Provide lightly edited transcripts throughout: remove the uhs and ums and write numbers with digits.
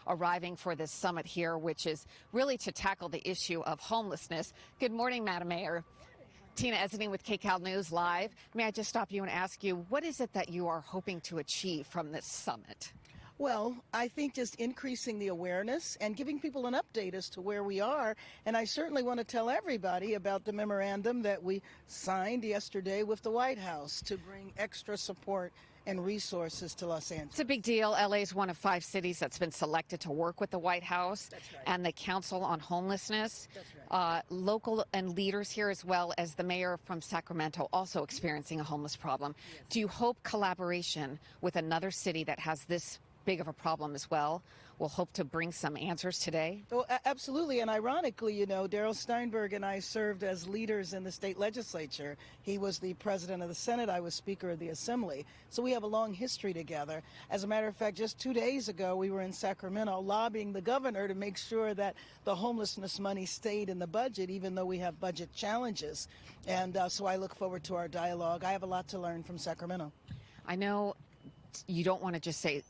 arriving for this summit here, which is really to tackle the issue of homelessness. Good morning, Madam Mayor. Tina Ezening with KCAL News Live. May I just stop you and ask you, what is it that you are hoping to achieve from this summit? Well, I think just increasing the awareness and giving people an update as to where we are. And I certainly want to tell everybody about the memorandum that we signed yesterday with the White House to bring extra support and resources to Los Angeles. It's a big deal. LA is one of 5 cities that's been selected to work with the White House. That's right. And the Council on Homelessness. That's right. Local and leaders here, as well as the mayor from Sacramento, also experiencing a homeless problem. Yes. Do you hope collaboration with another city that has this big of a problem as well will hope to bring some answers today? Well, absolutely. And ironically, you know, Darrell Steinberg and I served as leaders in the state legislature. He was the president of the Senate. I was Speaker of the Assembly. So we have a long history together. As a matter of fact, just 2 days ago, we were in Sacramento lobbying the governor to make sure that the homelessness money stayed in the budget, even though we have budget challenges. And so I look forward to our dialogue. I have a lot to learn from Sacramento. I know you don't want to just say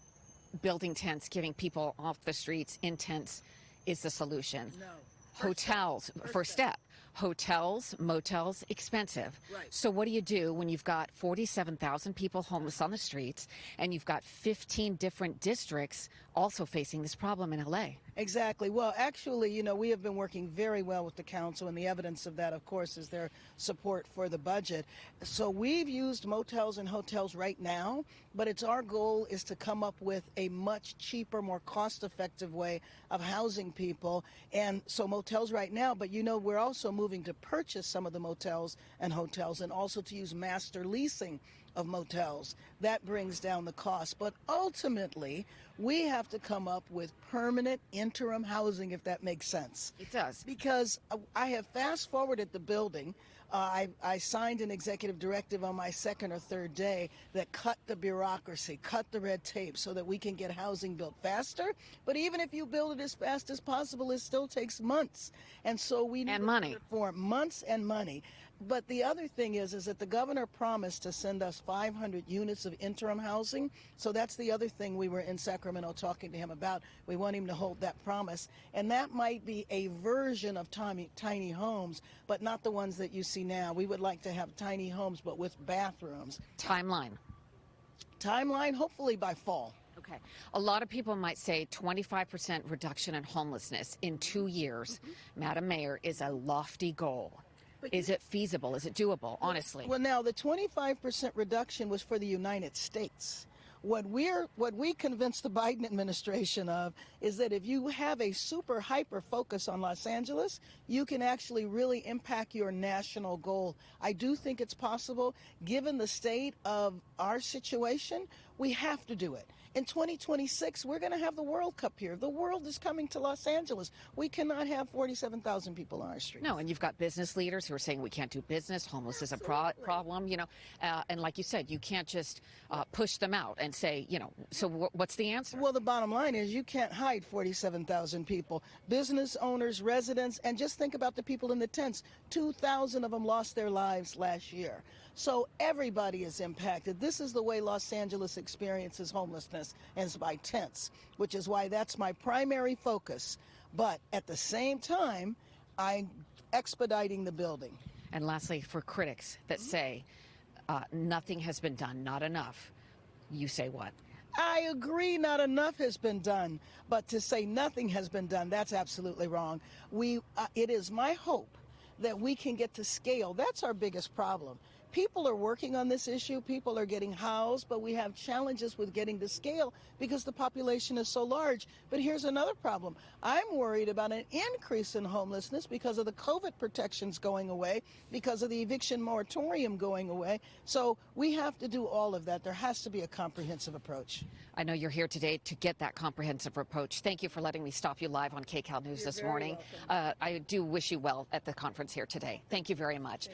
building tents, giving people off the streets in tents is the solution. No. Hotels, first step. Hotels, motels, expensive. Right. So what do you do when you've got 47,000 people homeless on the streets and you've got 15 different districts also facing this problem in LA? Exactly. Well, actually, you know, we have been working very well with the council, and the evidence of that, of course, is their support for the budget. So we've used motels and hotels right now, but it's our goal is to come up with a much cheaper, more cost-effective way of housing people. And so motels right now, but you know, we're also moving to purchase some of the motels and hotels and also to use master leasing of motels. That brings down the cost. But ultimately, we have to come up with permanent interim housing, if that makes sense. It does. Because I have fast forwarded the building. I signed an executive directive on my second or third day that cut the bureaucracy, cut the red tape so that we can get housing built faster. But even if you build it as fast as possible, it still takes months. And so we need money for months and money. But the other thing is that the governor promised to send us 500 units of interim housing. So that's the other thing we were in Sacramento talking to him about. We want him to hold that promise. And that might be a version of tiny homes, but not the ones that you see now. We would like to have tiny homes, but with bathrooms. Timeline, hopefully by fall. Okay. A lot of people might say 25% reduction in homelessness in 2 years, Madam Mayor, is a lofty goal. Is it feasible? Is it doable, honestly? Well, now, the 25% reduction was for the United States. What we convinced the Biden administration of is that if you have a super hyper focus on Los Angeles, you can actually really impact your national goal. I do think it's possible. Given the state of our situation, we have to do it. In 2026, we're going to have the World Cup here. The world is coming to Los Angeles. We cannot have 47,000 people on our streets. No, and you've got business leaders who are saying we can't do business. Homeless is a problem, you know. And like you said, you can't just push them out and say, you know, so what's the answer? Well, the bottom line is you can't hide 47,000 people. Business owners, residents, and just think about the people in the tents. 2,000 of them lost their lives last year. So everybody is impacted. This is the way Los Angeles experiences homelessness, and it's by tents, which is why that's my primary focus. But at the same time, I'm expediting the building. And lastly, for critics that say nothing has been done, not enough, you say what? I agree not enough has been done, but to say nothing has been done, that's absolutely wrong. It is my hope that we can get to scale. That's our biggest problem. People are working on this issue. People are getting housed, but we have challenges with getting to scale because the population is so large. But here's another problem. I'm worried about an increase in homelessness because of the COVID protections going away, because of the eviction moratorium going away. So we have to do all of that. There has to be a comprehensive approach. I know you're here today to get that comprehensive approach. Thank you for letting me stop you live on KCAL News this morning. I do wish you well at the conference here today. Thank you very much.